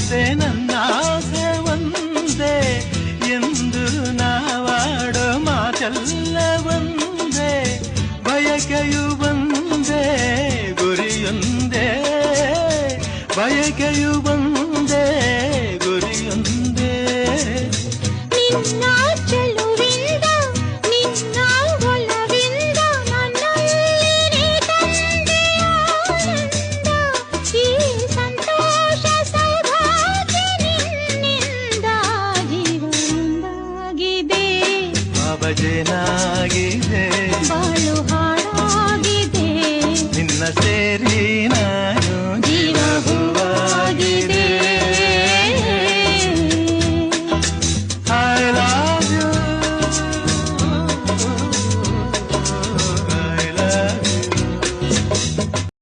ಜೊತೆ ನನ್ನ ಆಸೆ ಒಂದೇ ಎಂದು ನಾವಾಡೋ ಮಾತೆಲ್ಲ ಒಂದೇ ಬಯಕೆಯು ಒಂದೇ ಗುರಿಯೊಂದೇ ಬಯಕೆಯು ಒಂದೇ ಗುರಿಯೊಂದೇ ನಿನ್ನ ಚೆಲುವಿಂದ ನಿನ್ನ ಒಲವಿಂದ ನನ್ನಲ್ಲಿ ತಂದೆ ಆನಂದ ಈ ಸಂತೋಷ ಸೌಭಾಗ್ಯ ನಿನ್ನಿಂದ ಜೀವನೊಂದಾಗಿದೆ ಭಾವಜೇನಾಗಿದೆ ಬಾಳು ಹಾಡಾಗಿದೆ ನಿನ್ನ ಸೇರಿ